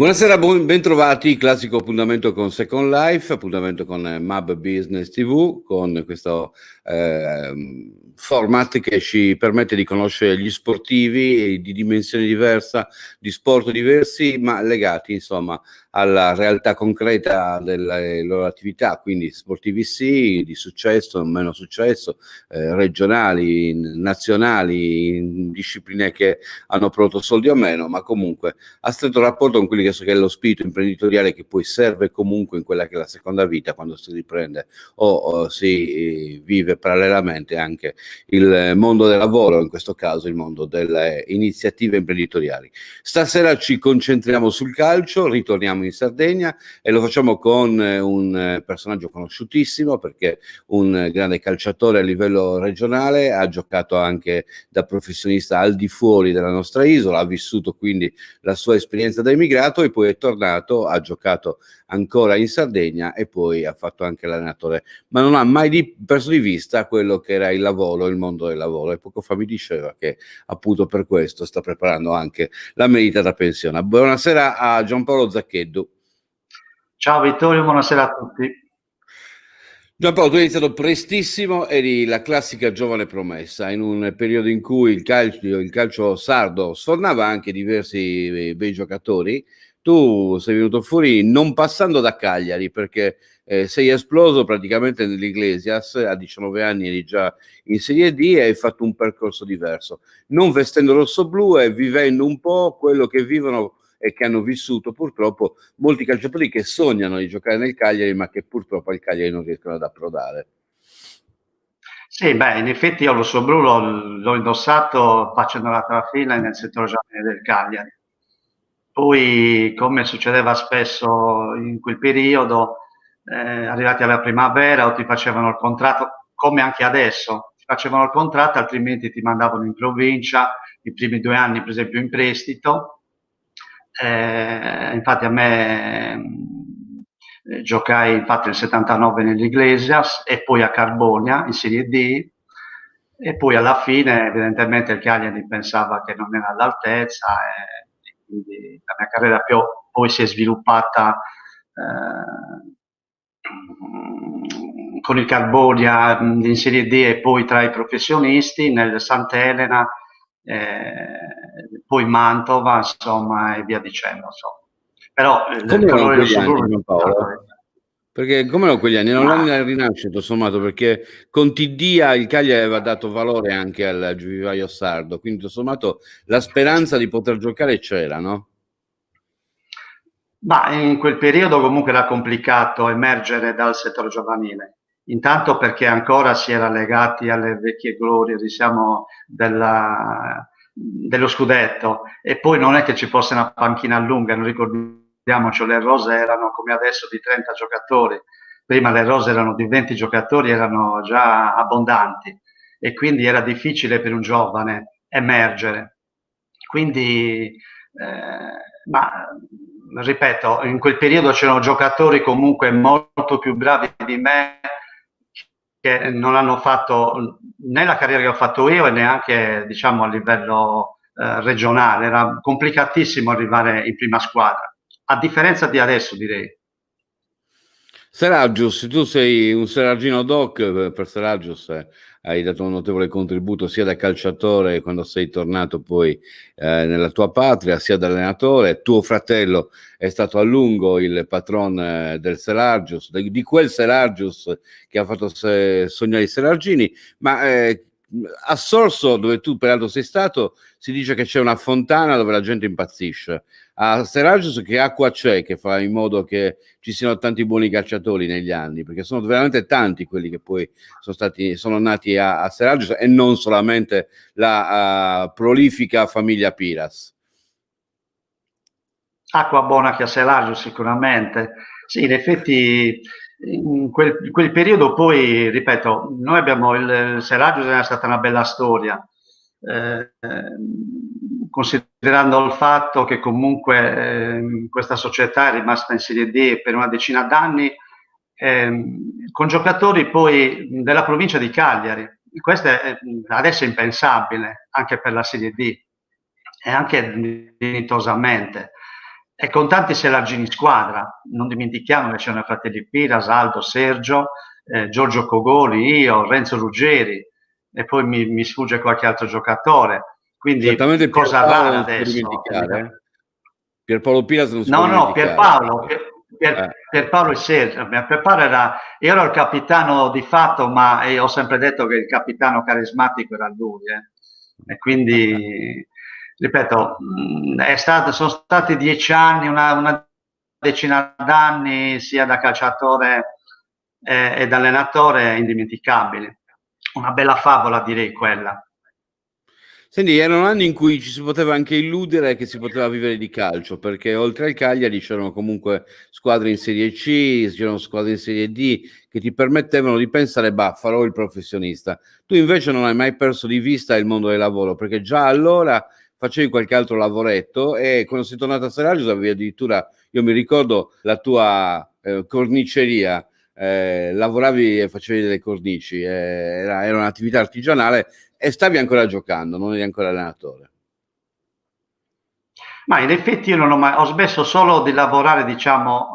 Buonasera, bentrovati, classico appuntamento con Second Life, appuntamento con Mab Business TV, con questo format che ci permette di conoscere gli sportivi di dimensioni diverse, di sport diversi, ma legati insomma alla realtà concreta delle loro attività, quindi sportivi sì, di successo, meno successo, regionali, nazionali, in discipline che hanno prodotto soldi o meno, ma comunque a stretto rapporto con quelli che è lo spirito imprenditoriale che poi serve comunque in quella che è la seconda vita quando si riprende o si vive parallelamente anche il mondo del lavoro, in questo caso il mondo delle iniziative imprenditoriali. Stasera ci concentriamo sul calcio, ritorniamo in Sardegna e lo facciamo con un personaggio conosciutissimo perché un grande calciatore a livello regionale, ha giocato anche da professionista al di fuori della nostra isola, ha vissuto quindi la sua esperienza da immigrato e poi è tornato, ha giocato ancora in Sardegna e poi ha fatto anche l'allenatore, ma non ha mai perso di vista quello che era il lavoro, il mondo del lavoro, e poco fa mi diceva che appunto per questo sta preparando anche la meritata pensione. Buonasera a Giampaolo Zaccheddu. Ciao Vittorio, buonasera a tutti. Giampaolo, tu hai iniziato prestissimo, eri la classica giovane promessa, in un periodo in cui il calcio sardo sfornava anche diversi bei giocatori. Tu sei venuto fuori non passando da Cagliari, perché sei esploso praticamente nell'Iglesias, a 19 anni eri già in Serie D e hai fatto un percorso diverso, non vestendo rosso-blu e vivendo un po' quello che vivono e che hanno vissuto purtroppo molti calciatori che sognano di giocare nel Cagliari, ma che purtroppo al Cagliari non riescono ad approdare. Sì, beh, in effetti io l'osso blu l'ho indossato facendo la trafila nel settore giovanile del Cagliari. Poi, come succedeva spesso in quel periodo, arrivati alla primavera o ti facevano il contratto, come anche adesso, ti facevano il contratto, altrimenti ti mandavano in provincia, i primi 2 anni per esempio in prestito. Infatti a me giocai infatti nel 79 nell'Iglesias e poi a Carbonia in Serie D, e poi alla fine evidentemente il Cagliari pensava che non era all'altezza e quindi la mia carriera poi si è sviluppata con il Carbonia in Serie D e poi tra i professionisti nel Sant'Elena, poi Mantova, insomma, e via dicendo. Insomma. Però il Come erano colore quegli rosso-blu anni, non è Giampaolo? Perché come erano quegli anni? Erano ma l'anno della rinascita, tutto sommato, perché con Tiddia il Cagliari aveva dato valore anche al Vivaio Sardo, quindi tutto sommato la speranza di poter giocare c'era, no? Ma in quel periodo comunque era complicato emergere dal settore giovanile, intanto perché ancora si era legati alle vecchie glorie, diciamo, dello scudetto, e poi non è che ci fosse una panchina lunga, non ricordiamoci, le rose erano come adesso di 30 giocatori, prima le rose erano di 20 giocatori, erano già abbondanti e quindi era difficile per un giovane emergere. Quindi, ma ripeto, in quel periodo c'erano giocatori comunque molto più bravi di me che non hanno fatto né la carriera che ho fatto io e neanche, diciamo, a livello regionale. Era complicatissimo arrivare in prima squadra, a differenza di adesso, direi. Seragius, tu sei un Seragino Doc, per Seragius hai dato un notevole contributo sia da calciatore quando sei tornato poi nella tua patria, sia da allenatore. Tuo fratello è stato a lungo il patron del Seragius, di quel Seragius che ha fatto sognare i Seragini, ma a Sorso, dove tu peraltro sei stato, si dice che c'è una fontana dove la gente impazzisce. A Seragius che acqua c'è che fa in modo che ci siano tanti buoni calciatori negli anni, perché sono veramente tanti quelli che poi sono nati a Seragius e non solamente la prolifica famiglia Piras. Acqua buona che a Selaggio sicuramente. Sì, in effetti in quel periodo poi, ripeto, noi abbiamo il Selaggio è stata una bella storia, considerando il fatto che comunque questa società è rimasta in Serie D per una decina d'anni, con giocatori poi della provincia di Cagliari. Questo adesso è impensabile anche per la Serie D e anche dignitosamente. e con tanti Selargini in squadra. Non dimentichiamo che c'erano i fratelli Piras, Aldo, Sergio, Giorgio Cogoli, io, Renzo Ruggeri, e poi mi sfugge qualche altro giocatore. Quindi Certamente cosa Pierpaolo rara non si può adesso. dimenticare. Pierpaolo Piras non si può No, dimenticare. Pierpaolo e Sergio. Pierpaolo io ero il capitano di fatto, ma ho sempre detto che il capitano carismatico era lui. E quindi, ripeto, sono stati 10 anni, una decina d'anni, sia da calciatore e da allenatore, indimenticabili. Una bella favola, direi, quella. Senti, erano anni in cui ci si poteva anche illudere che si poteva vivere di calcio, perché oltre al Cagliari c'erano comunque squadre in Serie C, c'erano squadre in Serie D che ti permettevano di pensare, bah, farò il professionista. Tu invece non hai mai perso di vista il mondo del lavoro, perché già allora facevi qualche altro lavoretto e quando sei tornato a Seraggio avevi addirittura, io mi ricordo la tua corniceria, lavoravi e facevi delle cornici, era un'attività artigianale e stavi ancora giocando, non eri ancora allenatore. Ma in effetti io non ho mai, ho smesso solo di lavorare, diciamo,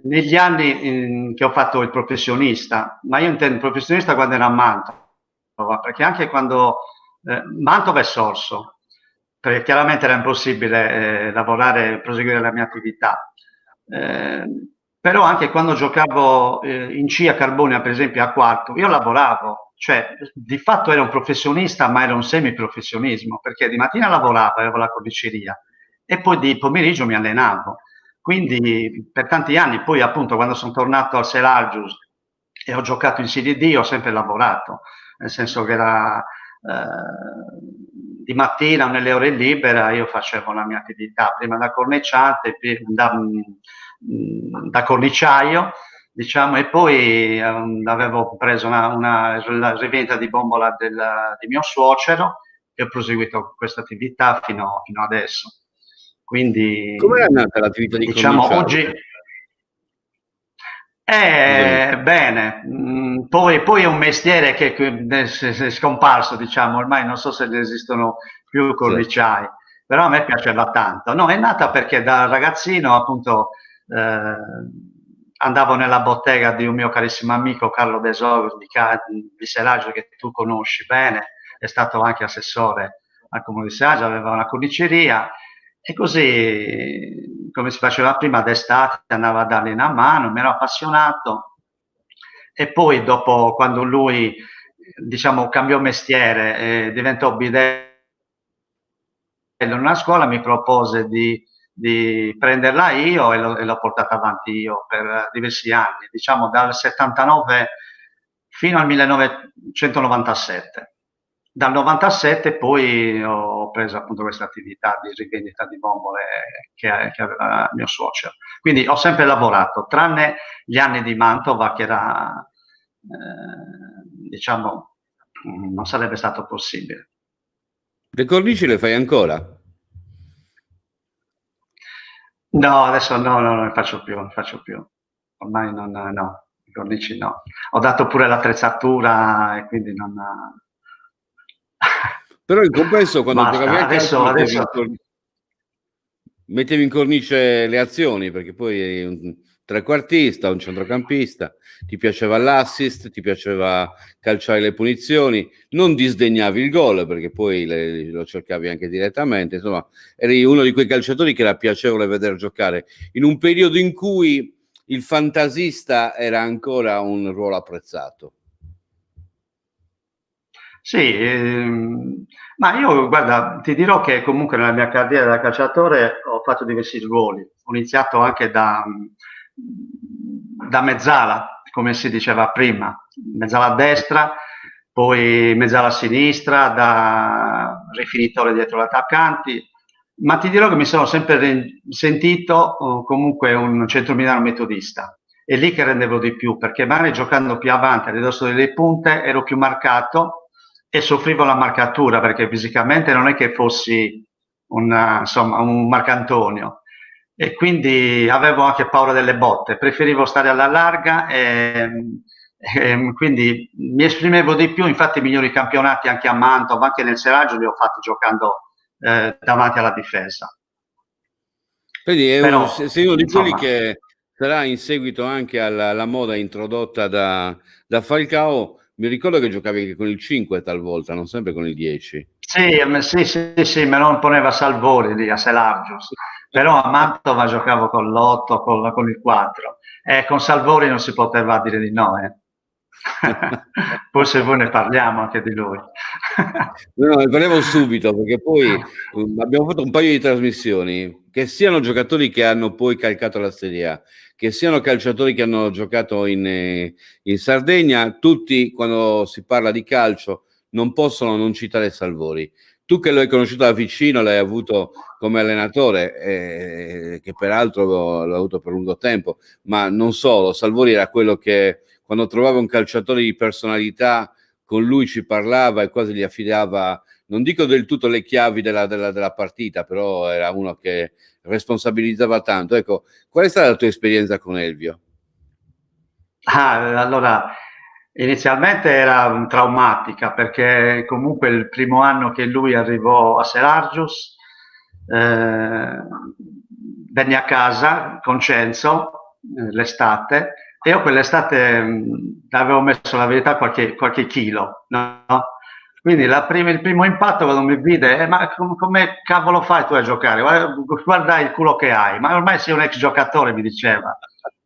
negli anni che ho fatto il professionista, ma io intendo professionista quando ero a Mantova, perché anche quando Mantova è sorso, perché chiaramente era impossibile lavorare, proseguire la mia attività. Però anche quando giocavo in C a Carbonia, per esempio a quarto, io lavoravo, cioè di fatto ero un professionista, ma era un semiprofessionismo, perché di mattina lavoravo, avevo la corniceria, e poi di pomeriggio mi allenavo. Quindi per tanti anni, poi appunto quando sono tornato al Selagius e ho giocato in Serie D, ho sempre lavorato, nel senso che era di mattina nelle ore libere io facevo la mia attività, prima da corniciante, da corniciaio, diciamo, e poi avevo preso la rivendita di bombola di mio suocero e ho proseguito questa attività fino adesso. Quindi, Come era nata l'attività di diciamo, corniciaio? oggi Scusami. bene, poi è un mestiere che è scomparso, diciamo, ormai non so se ne esistono più Sì. corniciai, però a me piaceva tanto. No, è nata perché da ragazzino, appunto, andavo nella bottega di un mio carissimo amico, Carlo Desogro, di Seraggio, che tu conosci bene, è stato anche assessore al comune di Seraggio, aveva una corniceria, e così, come si faceva prima, d'estate andava a dargli una mano, mi ero appassionato, e poi dopo, quando lui, diciamo, cambiò mestiere e diventò bidello in una scuola, mi propose di prenderla io e l'ho portata avanti io per diversi anni, diciamo dal 79 fino al 1997. Dal 97 poi ho preso appunto questa attività di rivendita di bombole che aveva mio suocero. Quindi ho sempre lavorato, tranne gli anni di Mantova che era, diciamo, non sarebbe stato possibile. Le cornici le fai ancora? No, adesso no, non ne faccio più, non faccio più. Ormai no, i cornici no. Ho dato pure l'attrezzatura e quindi non... Però in compenso quando giocavi Basta, a calcio adesso... mettevi in cornice le azioni, perché poi eri un trequartista, un centrocampista, ti piaceva l'assist, ti piaceva calciare le punizioni, non disdegnavi il gol, perché poi lo cercavi anche direttamente, insomma, eri uno di quei calciatori che era piacevole vedere giocare, in un periodo in cui il fantasista era ancora un ruolo apprezzato. Sì, ma io guarda, ti dirò che comunque nella mia carriera da calciatore ho fatto diversi ruoli. Ho iniziato anche da mezzala, come si diceva prima, mezzala a destra, poi mezzala a sinistra, da rifinitore dietro gli attaccanti, ma ti dirò che mi sono sempre sentito comunque un centromilanista metodista. È lì che rendevo di più, perché magari giocando più avanti, a ridosso delle punte, ero più marcato e soffrivo la marcatura, perché fisicamente non è che fossi insomma, un Marcantonio. E quindi avevo anche paura delle botte, preferivo stare alla larga e quindi mi esprimevo di più, infatti i migliori campionati anche a Mantova, anche nel Seraggio li ho fatti giocando davanti alla difesa. Quindi Però, sei uno di quelli insomma, che sarà in seguito anche alla moda introdotta da Falcao. Mi ricordo che giocavi anche con il 5 talvolta, non sempre con il 10. sì, sì, me lo imponeva Salvori lì a Selargius, però a Mantova giocavo con l'8, con il 4, e con Salvori non si poteva dire di no, eh. Poi se voi ne parliamo anche di lui. No, ne parliamo subito perché poi abbiamo fatto un paio di trasmissioni, che siano giocatori che hanno poi calcato la Serie A, che siano calciatori che hanno giocato in Sardegna, tutti quando si parla di calcio non possono non citare Salvori. Tu che lo hai conosciuto da vicino, l'hai avuto come allenatore, che peraltro l'ho avuto per lungo tempo, ma non solo, Salvori era quello che quando trovava un calciatore di personalità con lui ci parlava e quasi gli affidava, non dico del tutto le chiavi della partita, però era uno che responsabilizzava tanto. Ecco, qual è stata la tua esperienza con Elvio? Allora, inizialmente era traumatica perché comunque il primo anno che lui arrivò a Selargius, venne a casa con Cenzo l'estate, e io quell'estate avevo messo la verità qualche chilo, no? Quindi il primo impatto quando mi vide, ma come cavolo fai tu a giocare? Guarda il culo che hai, ma ormai sei un ex giocatore, mi diceva.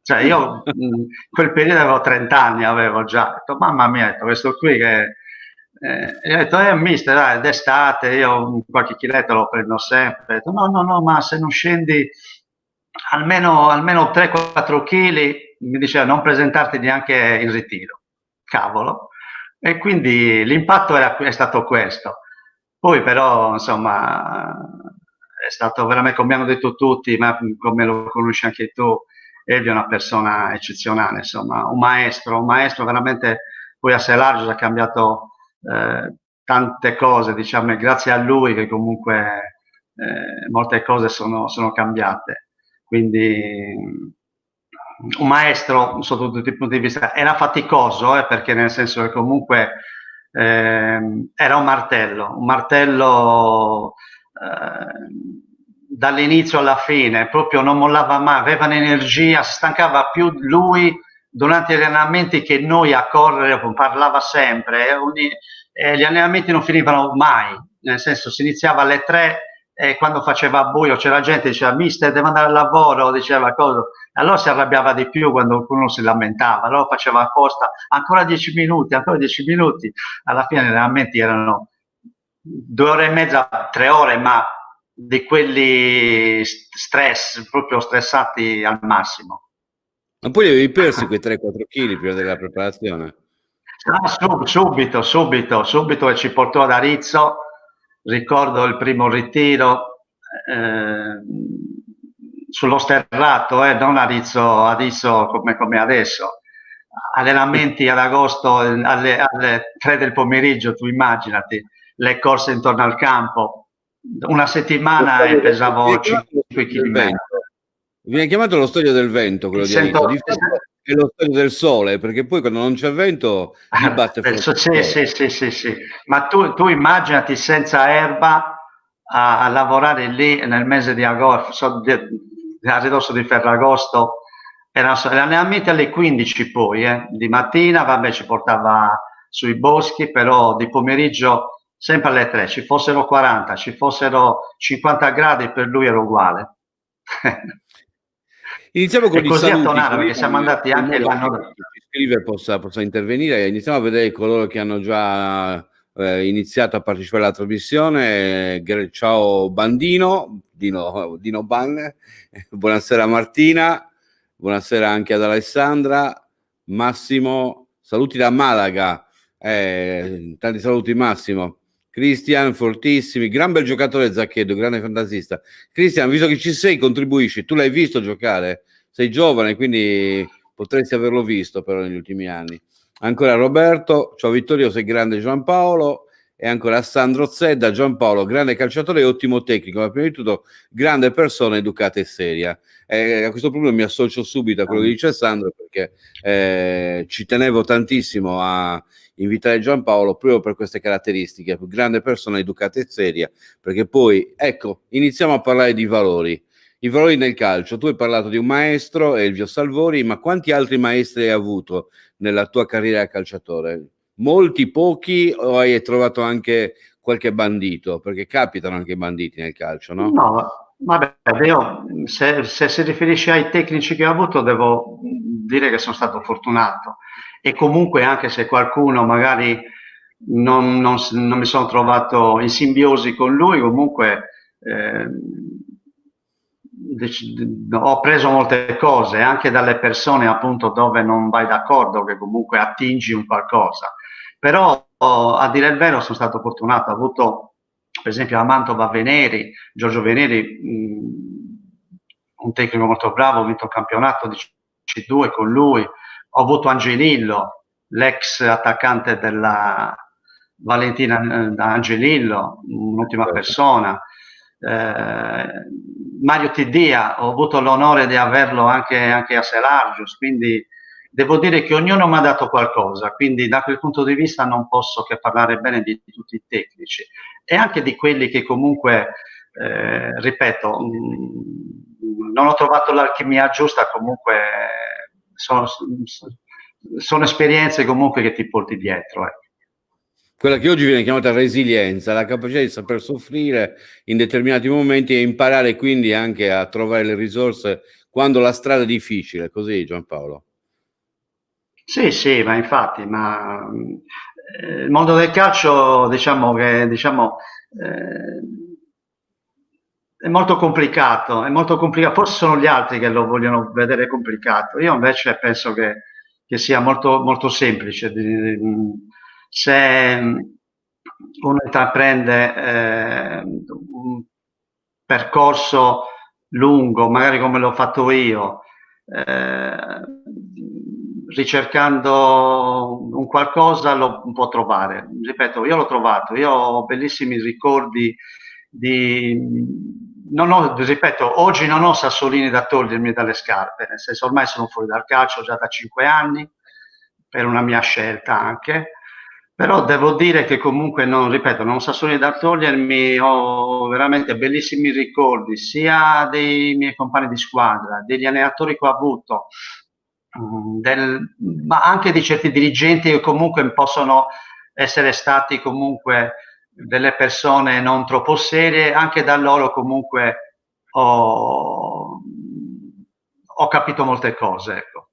Cioè io in quel periodo avevo 30 anni, avevo già detto, mamma mia, questo qui che... e ho detto, mister, dai, d'estate, io qualche chiletto lo prendo sempre. Ho detto, no, ma se non scendi almeno 3-4 kg, mi diceva, non presentarti neanche in ritiro. Cavolo. E quindi l'impatto è stato questo. Poi però, insomma, è stato veramente, come hanno detto tutti, ma come lo conosci anche tu, Elvio è una persona eccezionale, insomma, un maestro veramente. Poi a Selargio ha cambiato tante cose, diciamo, e grazie a lui che comunque molte cose sono cambiate. Quindi un maestro sotto tutti i punti di vista. Era faticoso, perché nel senso che comunque era un martello dall'inizio alla fine, proprio non mollava mai, aveva un'energia, si stancava più lui durante gli allenamenti che noi a correre, parlava sempre, gli allenamenti non finivano mai, nel senso si iniziava alle 3 e quando faceva buio c'era gente che diceva mister devo andare al lavoro, diceva cosa, allora si arrabbiava di più quando qualcuno si lamentava, allora faceva apposta ancora 10 minuti, alla fine gli allenamenti erano 2 ore e mezza, 3 ore, ma di quelli proprio stressati al massimo. Ma poi li avevi persi quei 3-4 kg prima della preparazione? Subito e ci portò ad Arezzo. Ricordo il primo ritiro sullo sterrato, non Arezzo come adesso. Allenamenti ad agosto alle 3 del pomeriggio, tu immaginati, le corse intorno al campo. Una settimana e pesavo 5 kg in meno. Viene chiamato lo stadio del vento, quello di Arezzo. Di fatto è lo stadio del sole, perché poi quando non c'è vento gli batte forte. Sì. Ma tu immaginati senza erba a lavorare lì nel mese di agosto, a ridosso di Ferragosto. Erano allenamenti alle 15 poi, di mattina, vabbè, ci portava sui boschi, però di pomeriggio sempre alle 3, ci fossero 40, ci fossero 50 gradi, per lui era uguale. Iniziamo con E i così a saluti, Tonara, perché siamo andati anche l'anno dopo. Chi ci scrive possa intervenire. Iniziamo a vedere coloro che hanno già iniziato a partecipare alla trasmissione. Ciao Bandino, Dino Ban, buonasera Martina, buonasera anche ad Alessandra, Massimo, saluti da Malaga, tanti saluti Massimo. Cristian, fortissimi, gran bel giocatore Zacchedo, grande fantasista. Cristian, visto che ci sei, contribuisci. Tu l'hai visto giocare? Sei giovane, quindi potresti averlo visto però negli ultimi anni. Ancora Roberto, ciao Vittorio, sei grande Giampaolo. E ancora Sandro Zedda, Giampaolo, grande calciatore e ottimo tecnico, ma prima di tutto grande persona, educata e seria. A questo punto mi associo subito a quello che dice Sandro, perché ci tenevo tantissimo a invitare Giampaolo proprio per queste caratteristiche, grande persona educata e seria, perché poi, ecco, iniziamo a parlare di valori. i valori nel calcio. Tu hai parlato di un maestro, Elvio Salvori, ma quanti altri maestri hai avuto nella tua carriera da calciatore? Molti, pochi, o hai trovato anche qualche bandito? Perché capitano anche i banditi nel calcio, no? No, vabbè, io, se si riferisce ai tecnici che ho avuto, devo dire che sono stato fortunato. E comunque, anche se qualcuno magari non mi sono trovato in simbiosi con lui, comunque eh, ho preso molte cose, anche dalle persone appunto dove non vai d'accordo, che comunque attingi un qualcosa. Però a dire il vero sono stato fortunato, ho avuto per esempio a Mantova Veneri, Giorgio Veneri, un tecnico molto bravo, ho vinto il campionato di C2 con lui, ho avuto Angelillo, l'ex attaccante della Valentina Angelillo, un'ottima persona. Mario Tiddia, ho avuto l'onore di averlo anche a Selargius, quindi devo dire che ognuno mi ha dato qualcosa, quindi da quel punto di vista non posso che parlare bene di tutti i tecnici e anche di quelli che comunque, ripeto, non ho trovato l'alchimia giusta, comunque sono esperienze comunque che ti porti dietro. Quella che oggi viene chiamata resilienza, la capacità di saper soffrire in determinati momenti e imparare quindi anche a trovare le risorse quando la strada è difficile, così Giampaolo. Sì, sì, ma infatti, il mondo del calcio, diciamo che è molto complicato, forse sono gli altri che lo vogliono vedere complicato. Io invece penso che sia molto, molto semplice. Se uno intraprende un percorso lungo, magari come l'ho fatto io, ricercando un qualcosa lo può trovare. Ripeto, io l'ho trovato, io ho bellissimi ricordi ripeto, oggi non ho sassolini da togliermi dalle scarpe, nel senso ormai sono fuori dal calcio già da 5 anni, per una mia scelta anche, però devo dire che comunque non, ripeto, non ho sassolini da togliermi, ho veramente bellissimi ricordi sia dei miei compagni di squadra, degli allenatori che ho avuto, ma anche di certi dirigenti che comunque possono essere stati comunque delle persone non troppo serie, anche da loro comunque ho capito molte cose, ecco.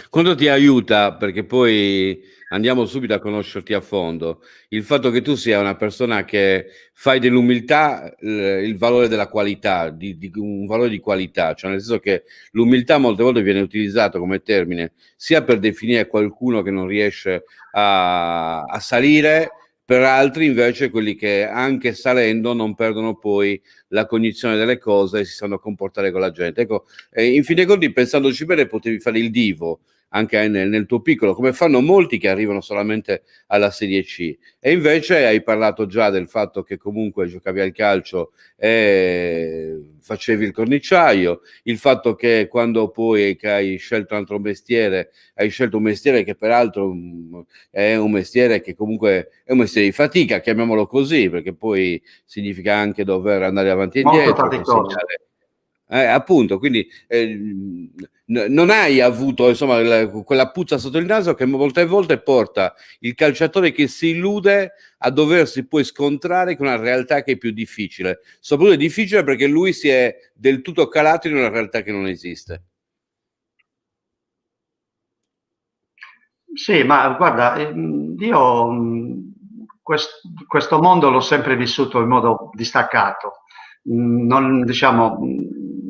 Quanto ti aiuta, perché poi andiamo subito a conoscerti a fondo, il fatto che tu sia una persona che fai dell'umiltà il valore della qualità, un valore di qualità, cioè nel senso che l'umiltà molte volte viene utilizzato come termine sia per definire qualcuno che non riesce a salire, per altri invece quelli che anche salendo non perdono poi la cognizione delle cose e si sanno comportare con la gente. Ecco, in fin dei conti, pensandoci bene, potevi fare il divo anche nel tuo piccolo, come fanno molti che arrivano solamente alla Serie C. E invece hai parlato già del fatto che comunque giocavi al calcio e facevi il corniciaio, il fatto che quando poi hai scelto un altro mestiere, hai scelto un mestiere che peraltro è un mestiere che comunque è un mestiere di fatica, chiamiamolo così, perché poi significa anche dover andare avanti e Molto indietro, faticoso. consegnare appunto, quindi non hai avuto insomma quella puzza sotto il naso che molte volte porta il calciatore che si illude a doversi poi scontrare con una realtà che è più difficile. Soprattutto è difficile perché lui si è del tutto calato in una realtà che non esiste. Sì, ma guarda, io questo mondo l'ho sempre vissuto in modo distaccato. Non, diciamo,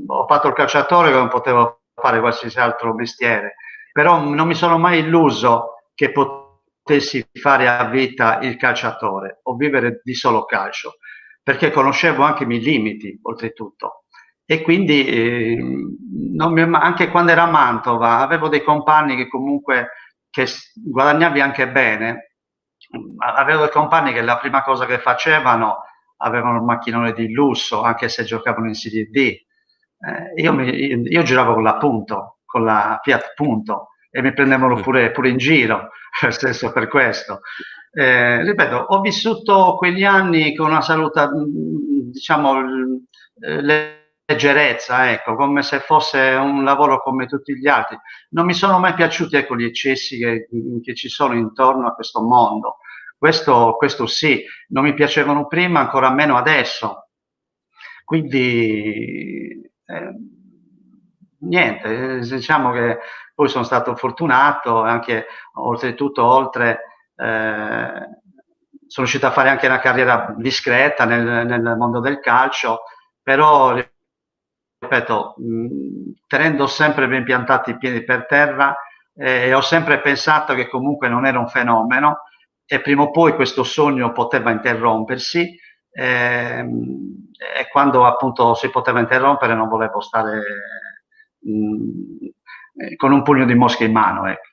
ho fatto il calciatore, non potevo fare qualsiasi altro mestiere, però non mi sono mai illuso che potessi fare a vita il calciatore o vivere di solo calcio, perché conoscevo anche i miei limiti, oltretutto. E quindi anche quando era a Mantova avevo dei compagni che comunque che guadagnavi anche bene. Avevo dei compagni che la prima cosa che facevano avevano il macchinone di lusso, anche se giocavano in Serie D. Io giravo con la Punto, con la Fiat Punto, e mi prendevano pure in giro, nel senso per questo. Ripeto, ho vissuto quegli anni con una salute, diciamo, leggerezza, ecco, come se fosse un lavoro come tutti gli altri. Non mi sono mai piaciuti, ecco, gli eccessi che ci sono intorno a questo mondo. Questo sì, non mi piacevano prima, ancora meno adesso. Quindi niente, diciamo che poi sono stato fortunato anche oltretutto sono riuscito a fare anche una carriera discreta nel mondo del calcio, però ripeto, tenendo sempre ben piantati i piedi per terra, ho sempre pensato che comunque non era un fenomeno e prima o poi questo sogno poteva interrompersi, e quando appunto si poteva interrompere non volevo stare con un pugno di mosche in mano, ecco.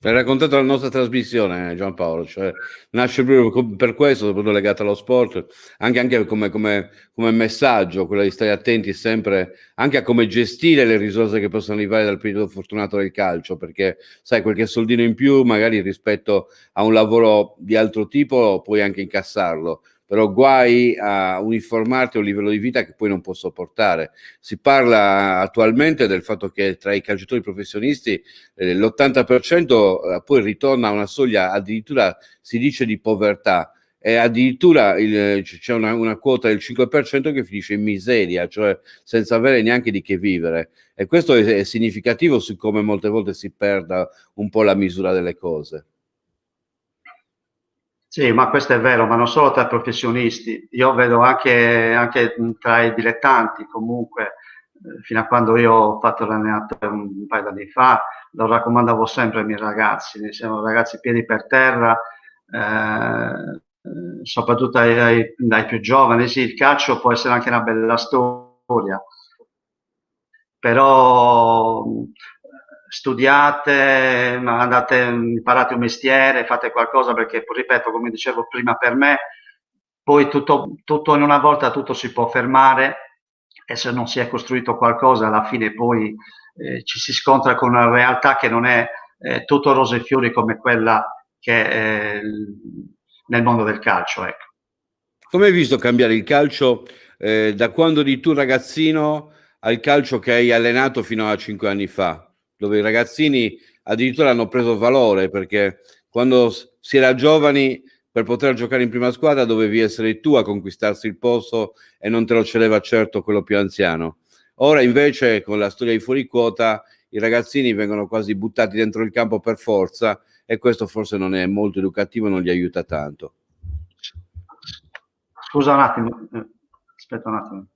Hai raccontato la nostra trasmissione, Giampaolo, cioè nasce proprio per questo, soprattutto legato allo sport, anche come messaggio, quello di stare attenti sempre anche a come gestire le risorse che possono arrivare dal periodo fortunato del calcio, perché sai, qualche soldino in più magari rispetto a un lavoro di altro tipo puoi anche incassarlo, però guai a uniformarti a un livello di vita che poi non può sopportare. Si parla attualmente del fatto che tra i calciatori professionisti l'80% poi ritorna a una soglia, addirittura si dice di povertà, e addirittura c'è una quota del 5% che finisce in miseria, cioè senza avere neanche di che vivere. E questo è significativo su come molte volte si perda un po' la misura delle cose. Sì, ma questo è vero, ma non solo tra i professionisti, io vedo anche tra i dilettanti comunque, fino a quando io ho fatto l'allenatore un paio d'anni fa, lo raccomandavo sempre ai miei ragazzi, siamo ragazzi piedi per terra, soprattutto ai più giovani, sì, il calcio può essere anche una bella storia, però studiate, andate, imparate un mestiere, fate qualcosa perché, ripeto, come dicevo prima, per me poi tutto in una volta tutto si può fermare e se non si è costruito qualcosa alla fine poi ci si scontra con una realtà che non è tutto rose e fiori come quella che è nel mondo del calcio, ecco. Come hai visto cambiare il calcio da quando eri tu ragazzino al calcio che hai allenato fino a 5 anni fa, dove i ragazzini addirittura hanno preso valore perché quando si era giovani per poter giocare in prima squadra dovevi essere tu a conquistarsi il posto e non te lo cedeva certo quello più anziano. Ora invece con la storia di fuori quota i ragazzini vengono quasi buttati dentro il campo per forza e questo forse non è molto educativo e non li aiuta tanto. Scusa un attimo, aspetta un attimo.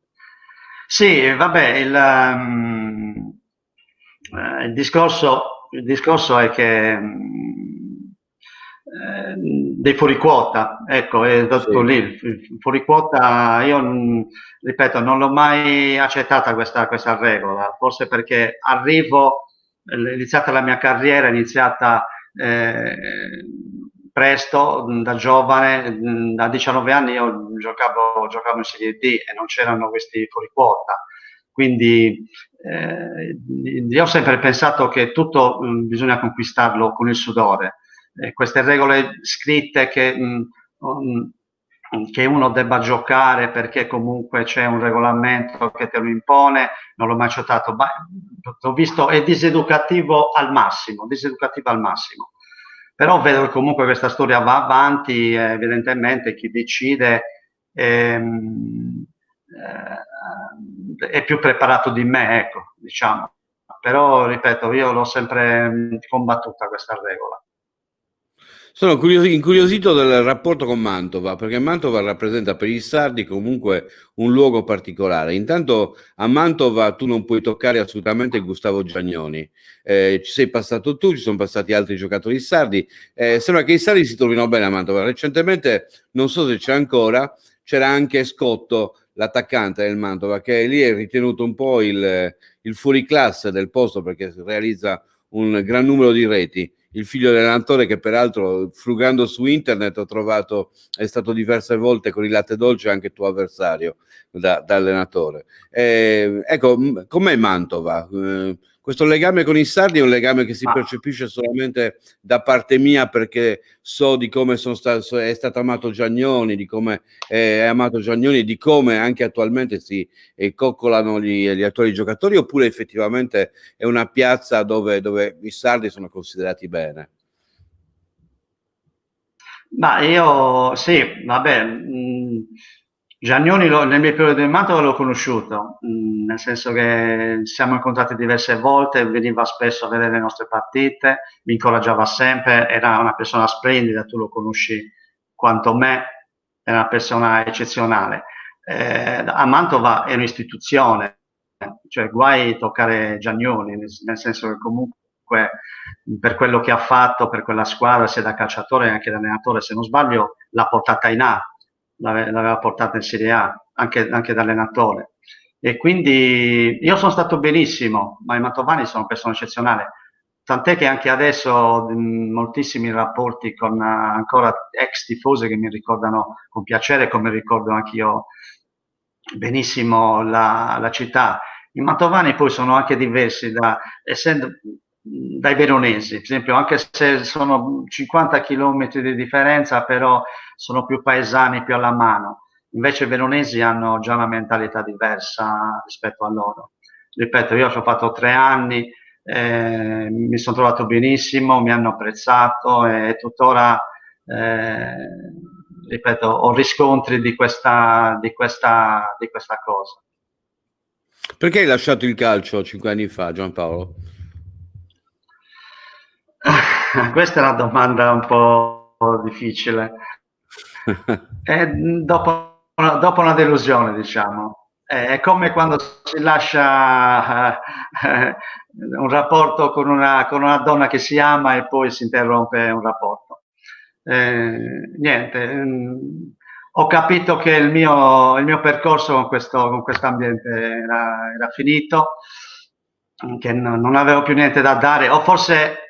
Sì, vabbè, il discorso è che dei fuori quota, ecco, è tutto lì. Il fuori quota, io ripeto, non l'ho mai accettata questa regola, forse perché è iniziata la mia carriera, è iniziata presto, da giovane, da 19 anni io giocavo in Serie D e non c'erano questi fuori quota. Quindi io ho sempre pensato che tutto bisogna conquistarlo con il sudore. Queste regole scritte che uno debba giocare perché comunque c'è un regolamento che te lo impone, non l'ho mai accettato. L'ho visto, è diseducativo al massimo, Però vedo che comunque questa storia va avanti, evidentemente chi decide è più preparato di me, ecco, diciamo. Però, ripeto, io l'ho sempre combattuta questa regola. Sono incuriosito del rapporto con Mantova, perché Mantova rappresenta per i sardi comunque un luogo particolare. Intanto a Mantova tu non puoi toccare assolutamente Gustavo Giagnoni. Ci sei passato tu, ci sono passati altri giocatori sardi. Sembra che i sardi si trovino bene a Mantova. Recentemente, non so se c'è ancora, c'era anche Scotto, l'attaccante del Mantova, che lì è ritenuto un po' il fuoriclasse del posto perché realizza un gran numero di reti. Il figlio dell'allenatore che peraltro frugando su internet ho trovato è stato diverse volte con il latte dolce anche tuo avversario da allenatore. Ecco, com'è Mantova? Questo legame con i sardi è un legame che si Ma percepisce solamente da parte mia, perché so di come è stato amato Giagnoni, di come è amato Giagnoni, di come anche attualmente si coccolano gli attuali giocatori, oppure effettivamente è una piazza dove i sardi sono considerati bene? Ma io sì, vabbè, Giannoni nel mio periodo in Mantova l'ho conosciuto, nel senso che siamo incontrati diverse volte, veniva spesso a vedere le nostre partite, mi incoraggiava sempre, era una persona splendida, tu lo conosci quanto me, è una persona eccezionale. A Mantova è un'istituzione, cioè guai toccare Giannoni, nel senso che comunque per quello che ha fatto per quella squadra, sia da calciatore che anche da allenatore, se non sbaglio, l'ha portata in A, l'aveva portata in Serie A, anche da allenatore. E quindi io sono stato benissimo, ma i mantovani sono persone eccezionali. Tant'è che anche adesso ho moltissimi rapporti con ancora ex tifosi che mi ricordano con piacere, come ricordo anche io benissimo la città. I mantovani poi sono anche diversi dai veronesi, per esempio, anche se sono 50 km di differenza, però sono più paesani, più alla mano. Invece i veronesi hanno già una mentalità diversa rispetto a loro. Ripeto, io ci ho fatto 3 anni, mi sono trovato benissimo, mi hanno apprezzato e tuttora, ripeto, ho riscontri di questa cosa. Perché hai lasciato il calcio 5 anni fa, Giampaolo? Questa è una domanda un po' difficile. Dopo una delusione, diciamo. È come quando si lascia un rapporto con una donna che si ama e poi si interrompe un rapporto. Niente, ho capito che il mio percorso con questo ambiente era finito, che non avevo più niente da dare, o forse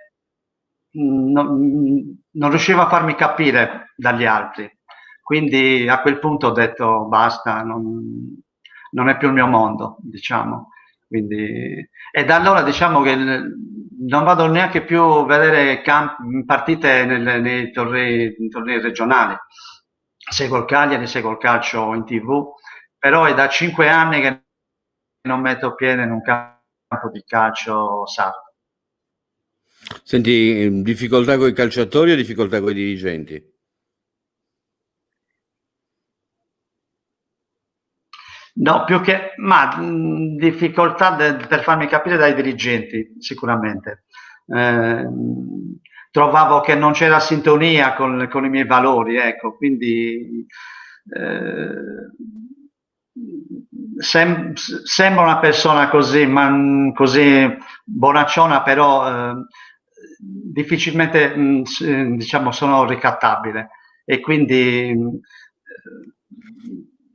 non riuscivo a farmi capire dagli altri. Quindi a quel punto ho detto basta, non è più il mio mondo, diciamo. Quindi, e da allora diciamo che non vado neanche più a vedere partite nei tornei regionali. Seguo il Cagliari, seguo il calcio in TV, però è da 5 anni che non metto piede in un campo di calcio sardo. Senti, difficoltà con i calciatori o difficoltà con i dirigenti? No, più che, ma difficoltà per farmi capire dai dirigenti, sicuramente. Eh, Trovavo che non c'era sintonia con i miei valori, ecco, quindi sembra una persona così, così bonacciona, però difficilmente diciamo, sono ricattabile e quindi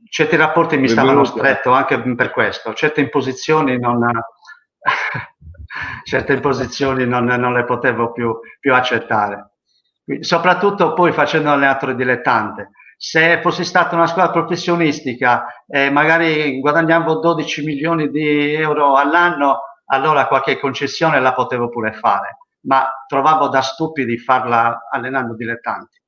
certi rapporti mi stavano stretto anche per questo, certe imposizioni non le potevo più accettare. Soprattutto poi facendo allenatore dilettante. Se fossi stata una squadra professionistica e magari guadagnavo 12 milioni di euro all'anno, allora qualche concessione la potevo pure fare, ma trovavo da stupidi farla allenando dilettanti.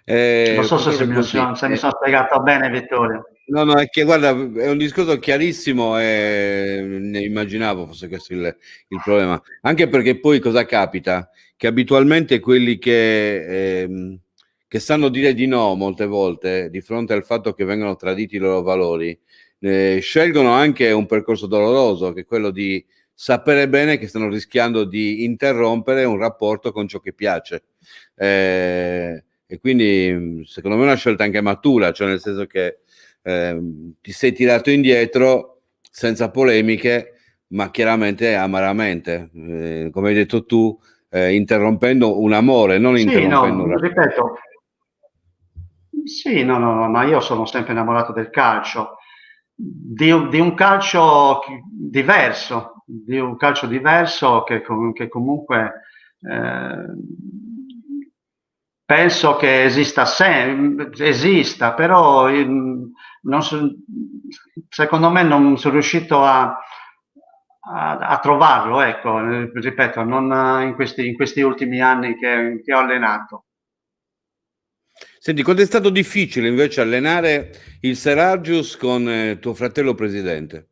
Non so se mi sono spiegato bene, Vittorio. No, no, è che guarda, è un discorso chiarissimo e ne immaginavo fosse questo il problema. Anche perché poi cosa capita? Che abitualmente quelli che sanno dire di no molte volte, di fronte al fatto che vengono traditi i loro valori, scelgono anche un percorso doloroso, che è quello di sapere bene che stanno rischiando di interrompere un rapporto con ciò che piace. E quindi secondo me è una scelta anche matura, cioè nel senso che ti sei tirato indietro senza polemiche, ma chiaramente amaramente, come hai detto tu, interrompendo un amore, non Sì, interrompendo un no, rapporto. ripeto, sì, no, ma io sono sempre innamorato del calcio, di un calcio diverso, di un calcio diverso che comunque eh, penso che esista, però secondo me non sono riuscito a trovarlo, ecco, ripeto, non in questi ultimi anni che ho allenato. Senti, quando è stato difficile invece allenare il Serargius con tuo fratello presidente?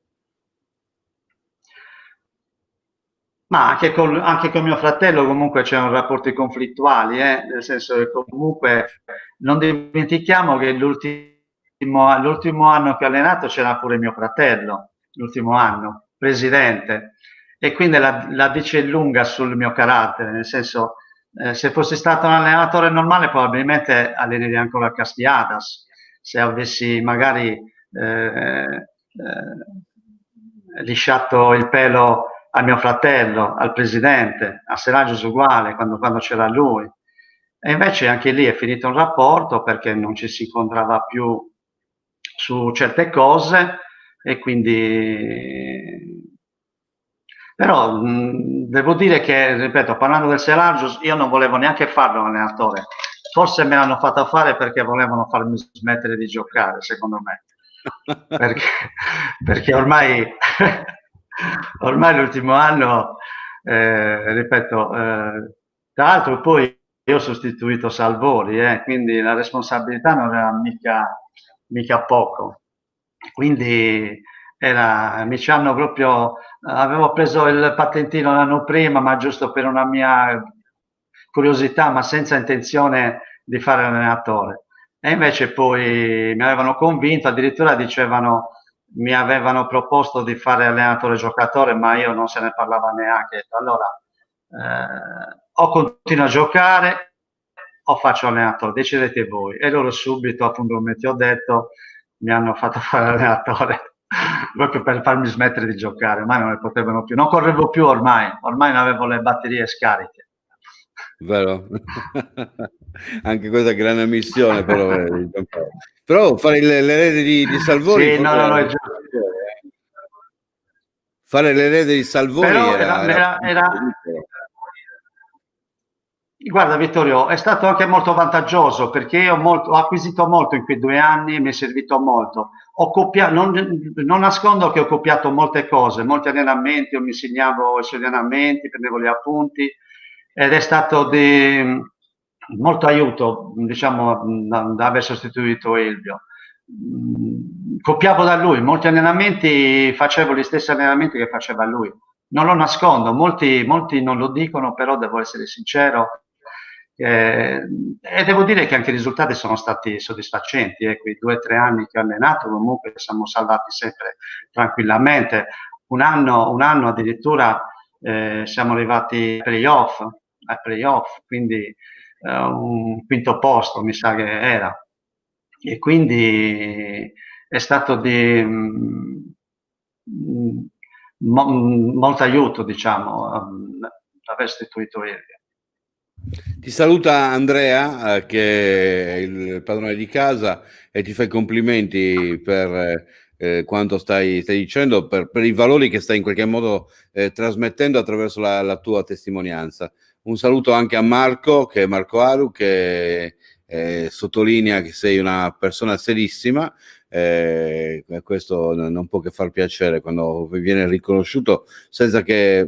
Ma anche con mio fratello comunque c'erano rapporti conflittuali, nel senso che comunque non dimentichiamo che l'ultimo anno che ho allenato c'era pure mio fratello, l'ultimo anno, presidente, e quindi la dice lunga sul mio carattere, nel senso se fossi stato un allenatore normale probabilmente allenerei ancora il Castiadas, se avessi magari lisciato il pelo a mio fratello, al presidente, a Seragius uguale, quando c'era lui. E invece anche lì è finito un rapporto perché non ci si incontrava più su certe cose e quindi... Però devo dire che, ripeto, parlando del Seragius, io non volevo neanche farlo allenatore. Forse me l'hanno fatto fare perché volevano farmi smettere di giocare, secondo me. Perché ormai, ormai l'ultimo anno, ripeto, tra l'altro poi io ho sostituito Salvori, quindi la responsabilità non era mica poco. Quindi mi ci hanno proprio, avevo preso il patentino l'anno prima, ma giusto per una mia curiosità, ma senza intenzione di fare l'allenatore. E invece poi mi avevano convinto, addirittura mi avevano proposto di fare allenatore giocatore, ma io non se ne parlava neanche. Allora, o continuo a giocare o faccio allenatore, decidete voi. E loro subito, appunto, come ti ho detto, mi hanno fatto fare allenatore proprio per farmi smettere di giocare. Ormai non ne potevano più, non correvo più ormai non avevo le batterie scariche. Vero? Anche questa è grande missione, però fare l'erede di Salvori Sì, no, era è giusto. fare l'erede di Salvori Però era... Guarda Vittorio, è stato anche molto vantaggioso perché io ho acquisito molto in quei 2 anni e mi è servito molto. Non nascondo che ho copiato molte cose, molti allenamenti, io mi insegnavo i suoi allenamenti, prendevo gli appunti ed è stato di molto aiuto, diciamo, da aver sostituito Elvio. Copiavo da lui, molti allenamenti, facevo gli stessi allenamenti che faceva lui. Non lo nascondo, molti non lo dicono, però devo essere sincero. E devo dire che anche i risultati sono stati soddisfacenti. Quei 2 o 3 anni che ho allenato, comunque siamo salvati sempre tranquillamente. Un anno addirittura siamo arrivati ai playoff, quindi un quinto posto mi sa che era. E quindi è stato di molto aiuto, diciamo, aver istituito Elvio. Ti saluta Andrea, che è il padrone di casa, e ti fa i complimenti per quanto stai dicendo, per i valori che stai in qualche modo trasmettendo attraverso la tua testimonianza. Un saluto anche a Marco, che è Marco Aru, che sottolinea che sei una persona serissima. Questo non può che far piacere quando viene riconosciuto senza che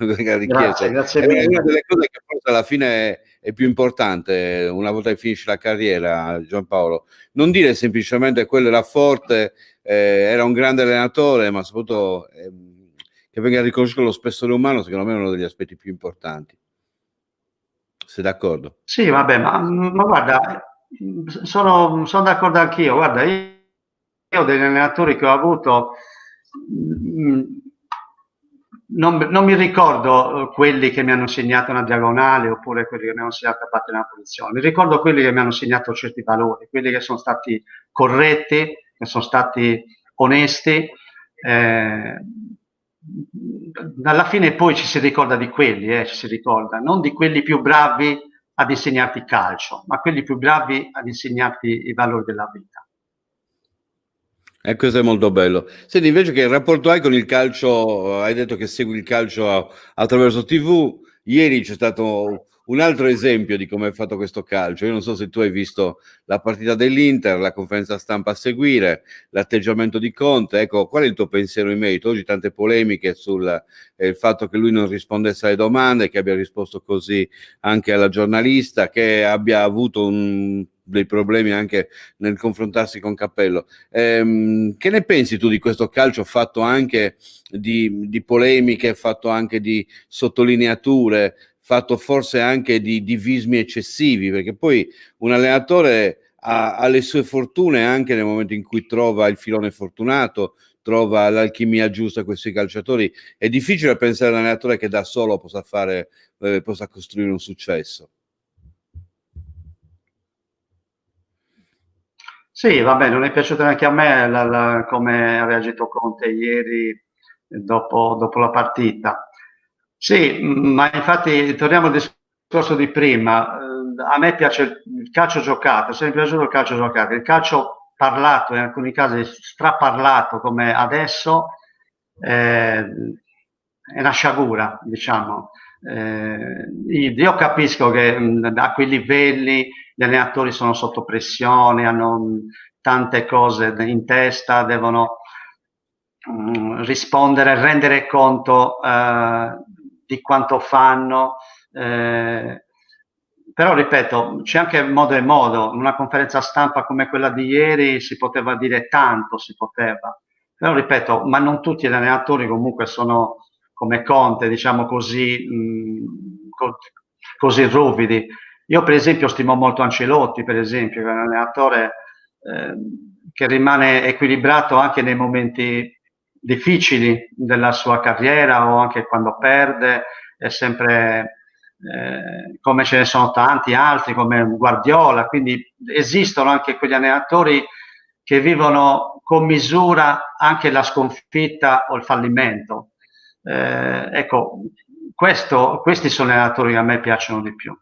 venga richiesto. Grazie È mille. una delle cose che forse alla fine è più importante una volta che finisci la carriera, Giampaolo. Non dire semplicemente quello era forte, era un grande allenatore, ma soprattutto che venga riconosciuto lo spessore umano, secondo me è uno degli aspetti più importanti. Sei d'accordo? Sì, vabbè, ma guarda, sono d'accordo anch'io. Guarda, io degli allenatori che ho avuto, non mi ricordo quelli che mi hanno segnato una diagonale oppure quelli che mi hanno segnato a battere una posizione. Mi ricordo quelli che mi hanno segnato certi valori, quelli che sono stati corretti, che sono stati onesti. Alla fine poi ci si ricorda di quelli, ci si ricorda, non di quelli più bravi ad insegnarti calcio, ma quelli più bravi ad insegnarti i valori della vita. E questo è molto bello. Senti, invece che rapporto hai con il calcio? Hai detto che segui il calcio attraverso TV. Ieri c'è stato un altro esempio di come è fatto questo calcio. Io non so se tu hai visto la partita dell'Inter, la conferenza stampa a seguire, l'atteggiamento di Conte. Ecco, qual è il tuo pensiero in merito? Oggi tante polemiche sul fatto che lui non rispondesse alle domande, che abbia risposto così anche alla giornalista, che abbia avuto dei problemi anche nel confrontarsi con Cappello. Che ne pensi tu di questo calcio fatto anche di polemiche, fatto anche di sottolineature, fatto forse anche di divismi eccessivi? Perché poi un allenatore ha le sue fortune anche nel momento in cui trova il filone fortunato, trova l'alchimia giusta a questi calciatori. È difficile pensare a un allenatore che da solo possa costruire un successo. Sì, vabbè, non è piaciuto neanche a me come ha reagito Conte ieri dopo la partita. Sì, ma infatti torniamo al discorso di prima. A me piace il calcio giocato, è sempre piaciuto il calcio giocato. Il calcio parlato, in alcuni casi straparlato come adesso, è una sciagura, diciamo. Io capisco che a quei livelli gli allenatori sono sotto pressione, hanno tante cose in testa, devono rispondere, rendere conto di quanto fanno. Però ripeto, c'è anche modo e modo. In una conferenza stampa come quella di ieri si poteva dire tanto, si poteva. Però ripeto, ma non tutti gli allenatori comunque sono come Conte, diciamo così, così ruvidi. Io per esempio stimo molto Ancelotti, per esempio, che è un allenatore che rimane equilibrato anche nei momenti difficili della sua carriera o anche quando perde, è sempre come ce ne sono tanti altri come Guardiola, quindi esistono anche quegli allenatori che vivono con misura anche la sconfitta o il fallimento. Ecco, questi sono gli allenatori che a me piacciono di più.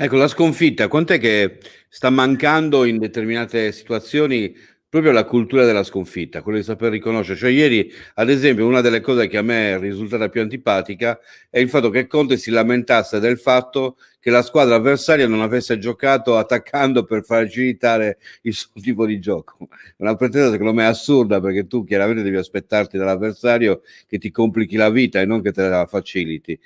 Ecco, la sconfitta, quant'è che sta mancando in determinate situazioni proprio la cultura della sconfitta, quello di saper riconoscere? Cioè ieri, ad esempio, una delle cose che a me è risultata più antipatica è il fatto che Conte si lamentasse del fatto che la squadra avversaria non avesse giocato attaccando per facilitare il suo tipo di gioco. Una pretesa secondo me assurda, perché tu chiaramente devi aspettarti dall'avversario che ti complichi la vita e non che te la faciliti.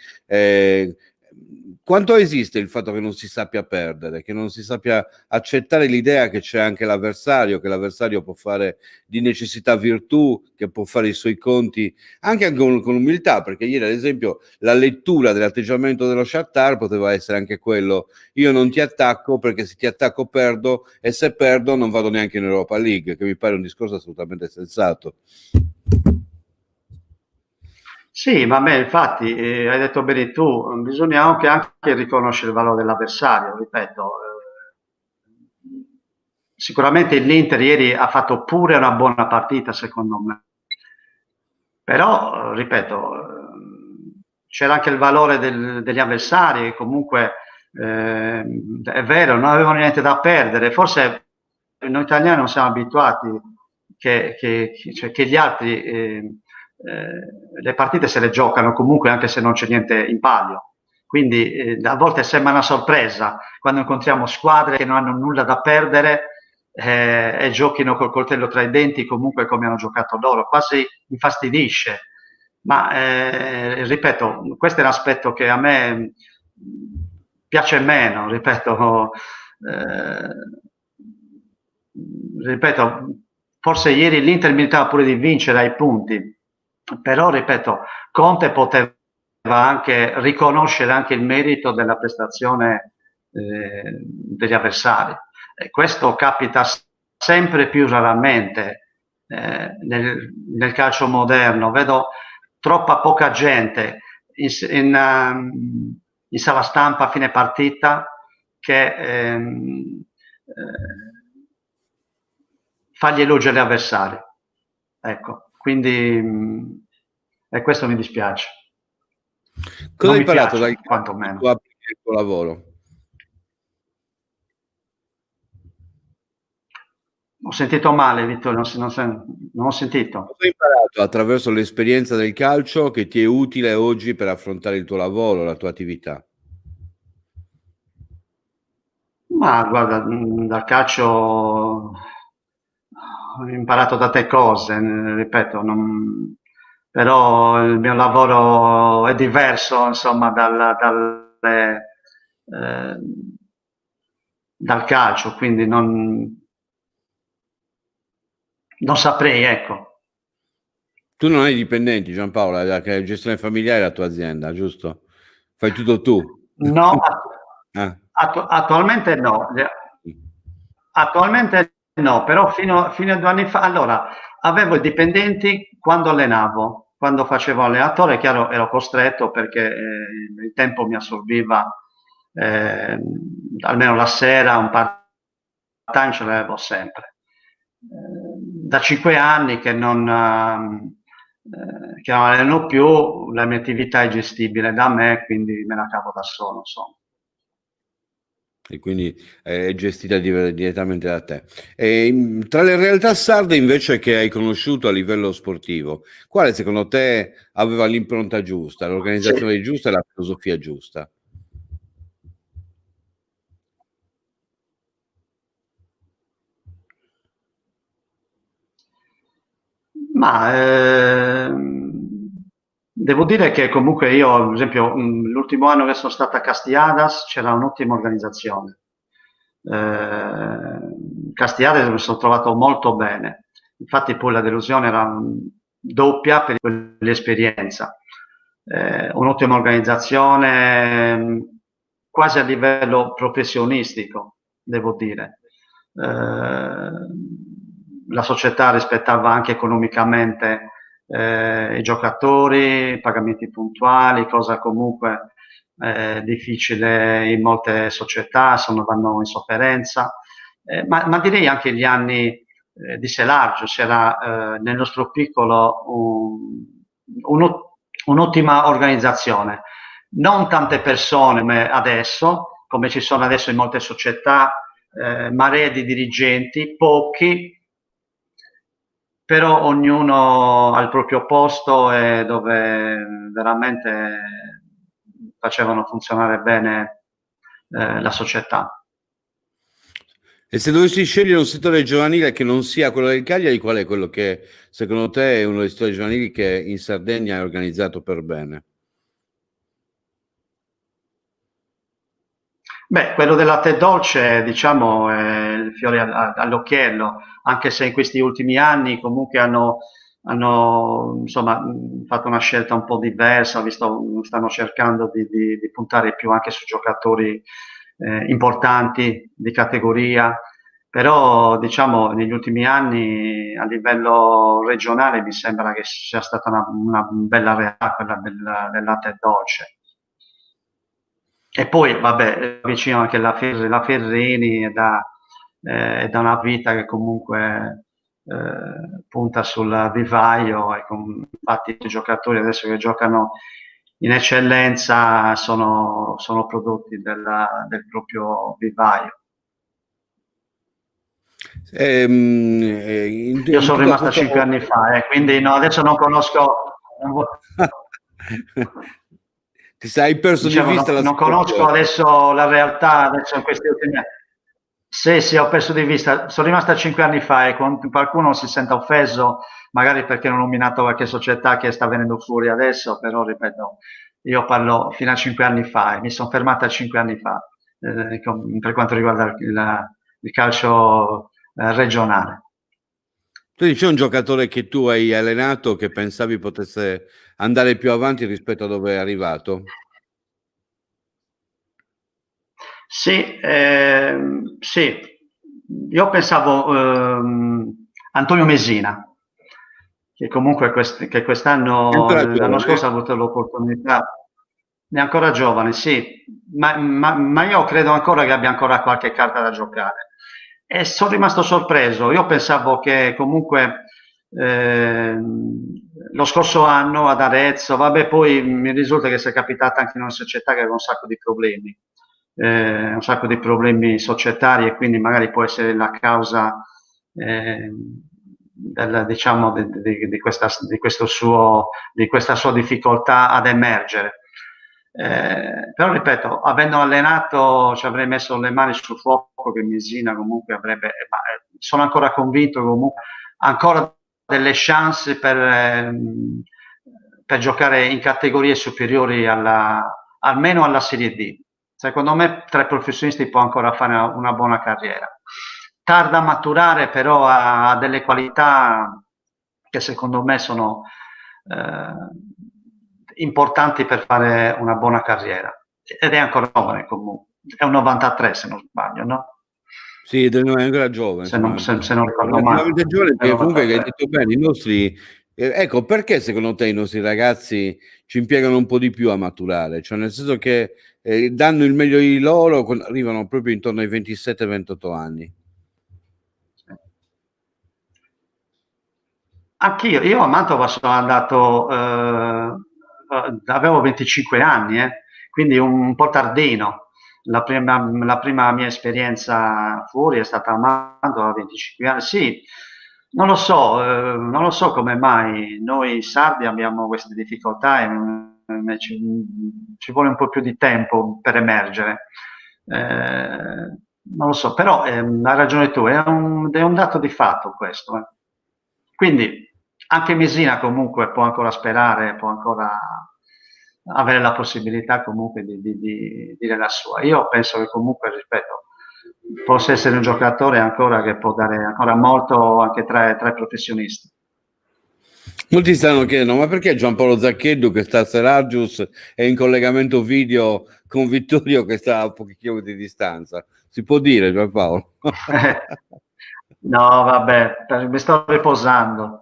Quanto esiste il fatto che non si sappia perdere, che non si sappia accettare l'idea che c'è anche l'avversario, che l'avversario può fare di necessità virtù, che può fare i suoi conti anche con umiltà, perché ieri ad esempio la lettura dell'atteggiamento dello Shakhtar poteva essere anche quello: io non ti attacco perché se ti attacco perdo, e se perdo non vado neanche in Europa League, che mi pare un discorso assolutamente sensato. Sì, vabbè, infatti, hai detto bene tu, bisogna anche riconoscere il valore dell'avversario, ripeto. Sicuramente l'Inter ieri ha fatto pure una buona partita, secondo me. Però, ripeto, c'era anche il valore degli avversari, comunque è vero, non avevano niente da perdere. Forse noi italiani non siamo abituati che gli altri le partite se le giocano comunque anche se non c'è niente in palio. Quindi a volte sembra una sorpresa quando incontriamo squadre che non hanno nulla da perdere e giochino col coltello tra i denti comunque come hanno giocato loro, quasi infastidisce. Ma ripeto, questo è un aspetto che a me piace meno, ripeto, forse ieri l'Inter meritava pure di vincere ai punti, però ripeto, Conte poteva anche riconoscere anche il merito della prestazione degli avversari. E questo capita sempre più raramente nel calcio moderno. Vedo troppa poca gente in sala stampa a fine partita che fa gli elogi agli avversari. Ecco, quindi e questo mi dispiace. Cosa hai imparato dal quantomeno il tuo lavoro? Ho sentito male, Vittorio, non ho sentito. Cosa hai imparato attraverso l'esperienza del calcio che ti è utile oggi per affrontare il tuo lavoro, la tua attività? Ma guarda, dal calcio ho imparato tante cose, ripeto, però il mio lavoro è diverso, insomma, eh, dal calcio, quindi non saprei, ecco. Tu non hai dipendenti, Giampaolo, la gestione familiare è la tua azienda, giusto? Fai tutto tu. No, Ah. attualmente no. Attualmente no, però fino a 2 anni fa, allora, avevo i dipendenti quando allenavo, quando facevo allenatore, chiaro, ero costretto perché il tempo mi assorbiva, eh, almeno la sera, un part-time ce l'avevo sempre. Da 5 anni che non alleno più, la mia attività è gestibile da me, quindi me la cavo da solo, insomma. E quindi è gestita direttamente da te. E, tra le realtà sarde invece che hai conosciuto a livello sportivo, quale secondo te aveva l'impronta giusta, Sì. l'organizzazione giusta e la filosofia giusta? Ma devo dire che comunque io, ad esempio, l'ultimo anno che sono stato a Castiadas c'era un'ottima organizzazione. Castiadas mi sono trovato molto bene, infatti poi la delusione era doppia per l'esperienza. Un'ottima organizzazione, quasi a livello professionistico, devo dire. La società rispettava anche economicamente i giocatori, pagamenti puntuali, cosa comunque difficile in molte società, vanno in sofferenza, ma direi anche gli anni di Selargio, c'era nel nostro piccolo un'ottima organizzazione, non tante persone adesso, come ci sono adesso in molte società, maree di dirigenti, pochi, però ognuno al proprio posto e dove veramente facevano funzionare bene la società. E se dovessi scegliere un settore giovanile che non sia quello del Cagliari, qual è quello che secondo te è uno dei settori giovanili che in Sardegna è organizzato per bene? Beh, quello del latte dolce, diciamo, è il fiore all'occhiello, anche se in questi ultimi anni comunque hanno insomma, fatto una scelta un po' diversa, visto, stanno cercando di puntare più anche su giocatori importanti di categoria, però diciamo negli ultimi anni a livello regionale mi sembra che sia stata una bella realtà quella del latte dolce. E poi, vabbè, vicino anche la Ferrini è da una vita che comunque punta sul vivaio e infatti i giocatori adesso che giocano in eccellenza sono prodotti del proprio vivaio. Io In sono tutto rimasto questo... 5 anni fa, quindi no, adesso non conosco, Hai perso di diciamo, vista la non conosco situazione. adesso la realtà, adesso in questi ultimi anni. Sì, sì, ho perso di vista. Sono rimasta 5 anni fa e qualcuno si sente offeso, magari perché non ho nominato qualche società che sta venendo fuori adesso, però ripeto, io parlo fino a 5 anni fa e mi sono fermata 5 anni fa per quanto riguarda il calcio regionale. Quindi c'è un giocatore che tu hai allenato che pensavi potesse andare più avanti rispetto a dove è arrivato? Sì, sì, io pensavo Antonio Mesina, che comunque che È quest'anno, ancora l'anno scorso ha giovane? avuto l'opportunità, è ancora giovane, sì, ma io credo ancora che abbia ancora qualche carta da giocare. E sono rimasto sorpreso, io pensavo che comunque lo scorso anno ad Arezzo, vabbè, poi mi risulta che sia capitata anche in una società che aveva un sacco di problemi societari e quindi magari può essere la causa diciamo, di questa sua difficoltà ad emergere. Però ripeto, avendo allenato ci avrei messo le mani sul fuoco poco che Messina comunque avrebbe, ma sono ancora convinto che comunque ancora delle chance per giocare in categorie superiori almeno alla Serie D. Secondo me tra i professionisti può ancora fare una buona carriera. Tarda a maturare, però ha delle qualità che secondo me sono importanti per fare una buona carriera. Ed è ancora giovane comunque. È un 93 se non sbaglio, no? Sì, è ancora giovane, Se non ricordo male. relativamente giovane, perché comunque hai detto bene, i nostri, ecco, perché secondo te i nostri ragazzi ci impiegano un po' di più a maturare? Cioè, nel senso che danno il meglio di loro, arrivano proprio intorno ai 27-28 anni. Anch'io, io a Mantova sono andato, avevo 25 anni, quindi un po' tardino. La prima mia esperienza fuori è stata a Mantova a 25 anni. Sì, non lo so come mai noi sardi abbiamo queste difficoltà e ci vuole un po' più di tempo per emergere. Non lo so, però hai ragione tu, è un dato di fatto questo. Quindi anche Messina comunque può ancora sperare, può ancora avere la possibilità comunque di dire la sua. Io penso che comunque, ripeto, possa essere un giocatore ancora che può dare ancora molto anche tra i professionisti. Molti stanno chiedendo, ma perché Giampaolo Zaccheddu che sta a Seragius è in collegamento video con Vittorio che sta a pochi chilometri di distanza? Si può dire, Giampaolo? No, vabbè, mi sto riposando.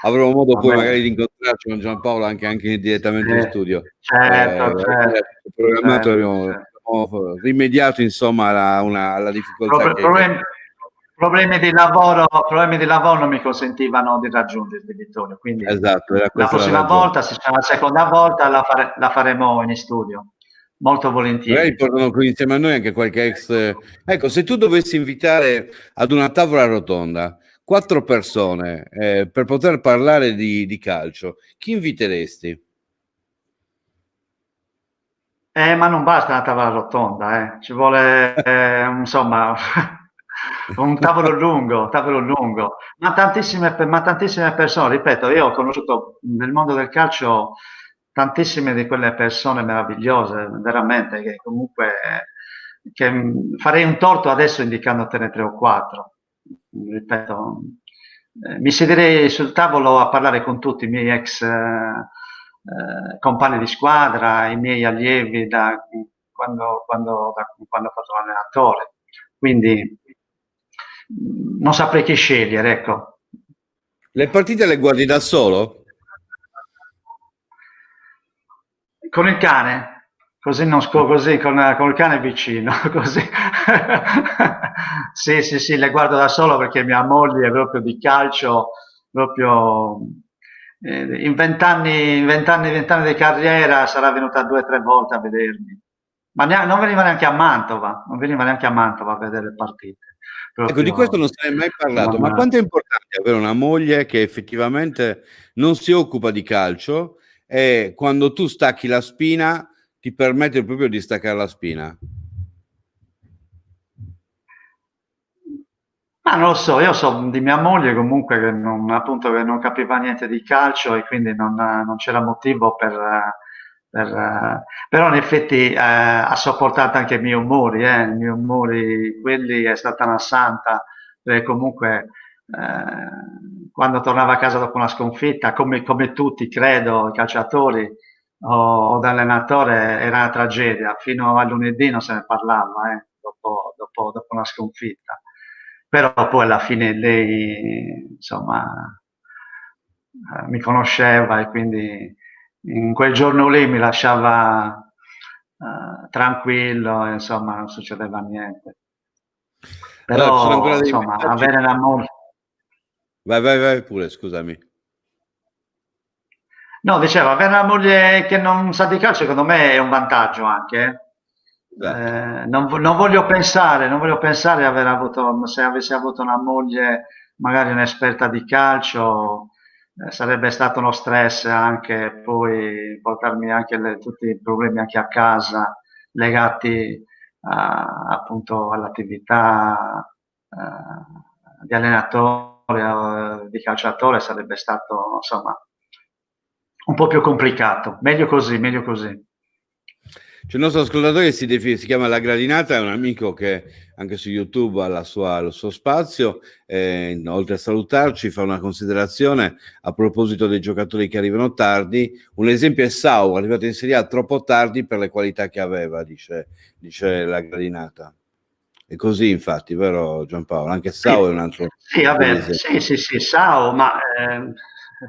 Avremo modo poi Vabbè. magari di incontrarci con Giampaolo anche direttamente in studio. Certo. Programmato, abbiamo rimediato insomma alla difficoltà Problemi di lavoro non mi consentivano di raggiungerti, Vittorio, quindi esatto, era la questa la prossima ragione. volta, se sarà la seconda volta, la faremo in studio, molto volentieri. Magari portano qui insieme a noi anche qualche ex. Ecco, se tu dovessi invitare ad una tavola rotonda 4 persone per poter parlare di calcio, chi inviteresti? Ma non basta una tavola rotonda, ci vuole, insomma, un tavolo lungo, ma tantissime persone, ripeto, io ho conosciuto nel mondo del calcio tantissime di quelle persone meravigliose, veramente, che comunque che farei un torto adesso indicandotene 3 o 4. Ripeto, mi siederei sul tavolo a parlare con tutti i miei ex compagni di squadra, i miei allievi da quando ho fatto l'allenatore. Quindi non saprei chi scegliere, ecco. Le partite le guardi da solo? Con il cane, così non così con il cane vicino, così. Sì, le guardo da solo perché mia moglie è proprio di calcio, proprio in 20 anni di carriera sarà venuta 2 o 3 volte a vedermi. Ma non veniva neanche a Mantova, a vedere le partite. Ecco, di questo Proprio, non se ne è mai parlato, ma non, quanto è importante avere una moglie che effettivamente non si occupa di calcio e quando tu stacchi la spina ti permette proprio di staccare la spina? Ma non lo so, io so di mia moglie comunque appunto, che non capiva niente di calcio e quindi non c'era motivo però in effetti ha sopportato anche i miei umori, quelli è stata una santa, perché comunque quando tornava a casa dopo una sconfitta, come tutti credo, i calciatori o da allenatore, era una tragedia, fino a lunedì non se ne parlava, dopo una sconfitta. Però poi alla fine lei, insomma, mi conosceva e quindi in quel giorno lì mi lasciava tranquillo, insomma, non succedeva niente. Allora, ci sono ancora Però, dei insomma, messaggi. avere l'amore. Vai pure, scusami. No, dicevo, avere una moglie che non sa di calcio, secondo me è un vantaggio anche. Esatto. Non voglio pensare di aver avuto, se avessi avuto una moglie, magari un'esperta di calcio, sarebbe stato uno stress anche poi portarmi anche tutti i problemi anche a casa. legati appunto all'attività di allenatore o di calciatore sarebbe stato insomma un po' più complicato. Meglio così, meglio così. C'è il nostro ascoltatore che si chiama La Gradinata, è un amico che anche su YouTube ha il suo spazio, oltre a salutarci fa una considerazione a proposito dei giocatori che arrivano tardi. Un esempio è Sau, arrivato in Serie A troppo tardi per le qualità che aveva, dice La Gradinata. È così infatti, vero Giampaolo? Anche Sau è un altro vabbè, sì, Sau, ma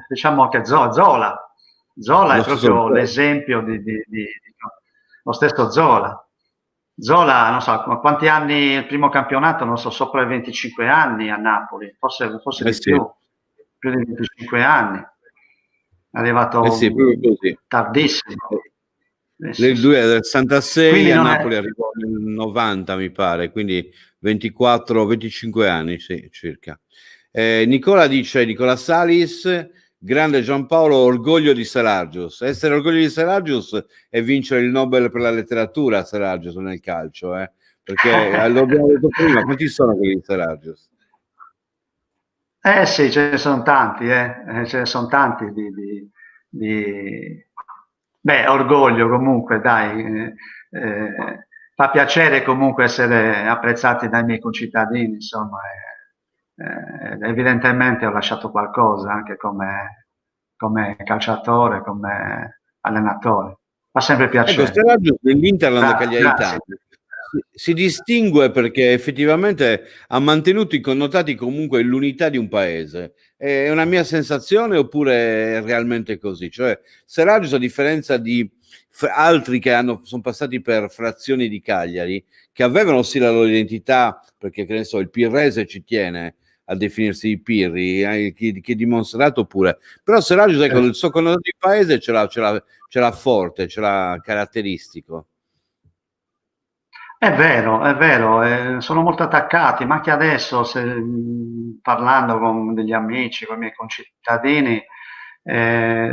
diciamo anche Zola. Zola è proprio l'esempio di lo stesso Zola. Zola, non so, quanti anni il primo campionato, non so, sopra i 25 anni a Napoli, forse di più di 25 anni. È arrivato tardissimo. Lui è del 66, a Napoli arrivò nel 90 mi pare, quindi 24-25 anni sì, circa. Nicola Salis, grande Giampaolo, orgoglio di Saragius. Essere orgoglio di Saragius è vincere il Nobel per la letteratura, Saragius, nel calcio, perché l'abbiamo detto prima, quanti sono quelli di Saragius? Sì, ce ne sono tanti, ce ne sono tanti Beh, orgoglio comunque, dai, fa piacere comunque essere apprezzati dai miei concittadini, insomma, evidentemente ho lasciato qualcosa anche come calciatore, come allenatore. Fa sempre piacere. Ecco, Saragius nell'Interland Cagliaritano si distingue perché effettivamente ha mantenuto i connotati comunque l'unità di un paese. È una mia sensazione oppure è realmente così? Cioè, Saragius, a differenza di altri che sono passati per frazioni di Cagliari, che avevano sì la loro identità, perché che ne so, il Pirrese ci tiene a definirsi i Pirri, chi di Monserrato pure, però Saragius, ecco, il suo connotato di paese ce l'ha forte, ce l'ha caratteristico. È vero, sono molto attaccati, ma anche adesso, parlando con degli amici, con i miei concittadini,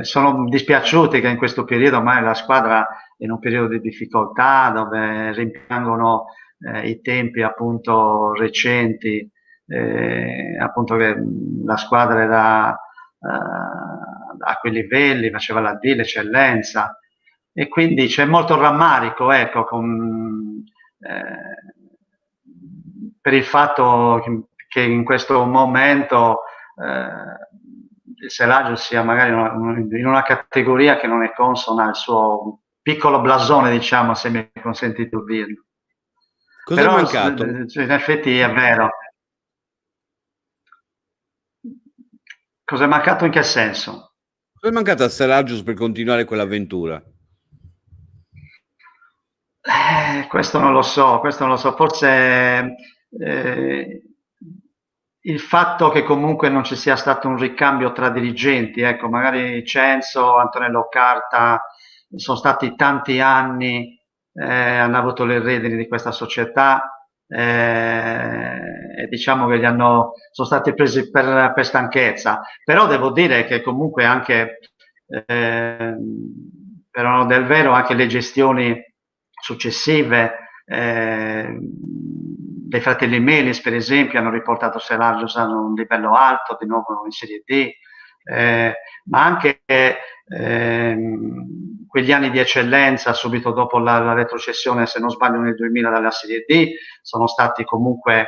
sono dispiaciuti che in questo periodo ormai la squadra è in un periodo di difficoltà, dove rimpiangono i tempi appunto recenti, appunto che la squadra era a quei livelli, faceva la D, l'eccellenza, e quindi c'è molto rammarico, ecco, per il fatto che in questo momento il Saragius sia magari in una categoria che non è consona al suo piccolo blasone, diciamo, se mi è consentito dirlo. Cosa è mancato? In effetti è vero. Cosa è mancato in che senso? Cosa è mancato a Saragius per continuare quell'avventura? Questo non lo so, forse il fatto che comunque non ci sia stato un ricambio tra dirigenti, ecco, magari Censo, Antonello Carta, sono stati tanti anni, hanno avuto le redini di questa società, e diciamo che sono stati presi per stanchezza, però devo dire che comunque anche, però del vero, anche le gestioni successive dei fratelli Melis, per esempio, hanno riportato Saragius a un livello alto, di nuovo in Serie D, ma anche quegli anni di eccellenza subito dopo la retrocessione, se non sbaglio nel 2000 dalla Serie D, sono stati comunque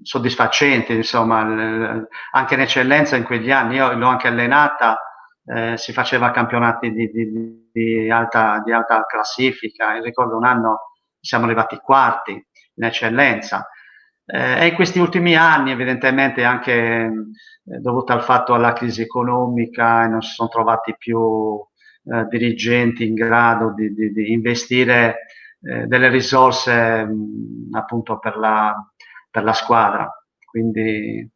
soddisfacenti, insomma, anche in eccellenza in quegli anni. Io l'ho anche allenata, si faceva campionati di alta classifica, e ricordo un anno siamo arrivati quarti in eccellenza, e in questi ultimi anni evidentemente anche dovuto al fatto alla crisi economica, non si sono trovati più dirigenti in grado di investire delle risorse appunto per la squadra, quindi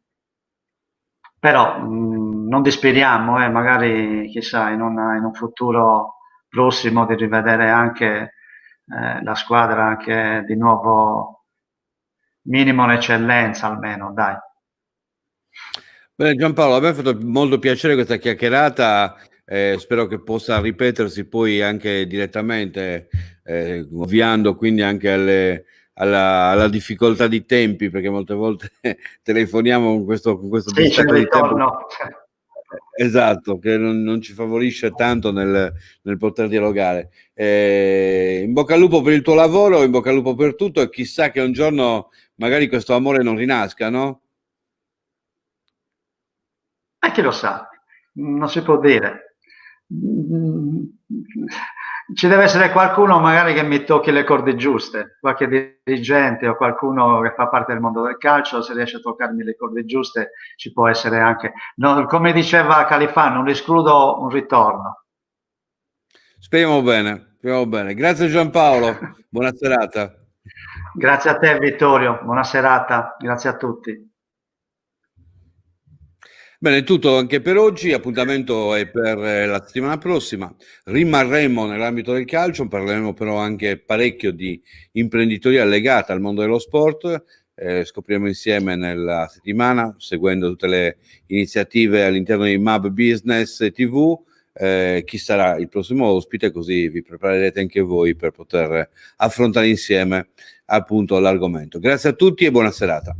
però non disperiamo, magari chissà in un futuro prossimo di rivedere anche la squadra anche di nuovo minimo l'eccellenza almeno, dai. Bene Giampaolo, a me ha fatto molto piacere questa chiacchierata, spero che possa ripetersi poi anche direttamente, ovviando quindi anche alla difficoltà di tempi, perché molte volte telefoniamo con questo Sì, c'è il distacco di tempo. ritorno. Esatto, che non ci favorisce tanto nel poter dialogare. In bocca al lupo per il tuo lavoro, in bocca al lupo per tutto, e chissà che un giorno magari questo amore non rinasca, no? E chi lo sa, non si può dire. Ci deve essere qualcuno magari che mi tocchi le corde giuste, qualche dirigente o qualcuno che fa parte del mondo del calcio, se riesce a toccarmi le corde giuste ci può essere anche, no, come diceva Califano, non escludo un ritorno. Speriamo bene, speriamo bene. Grazie Giampaolo, buona serata. Grazie a te Vittorio, buona serata, grazie a tutti. Bene, è tutto anche per oggi, appuntamento è per la settimana prossima. Rimarremo nell'ambito del calcio, parleremo però anche parecchio di imprenditoria legata al mondo dello sport. Scopriremo insieme nella settimana, seguendo tutte le iniziative all'interno di Mab Business TV, chi sarà il prossimo ospite, così vi preparerete anche voi per poter affrontare insieme appunto l'argomento. Grazie a tutti e buona serata.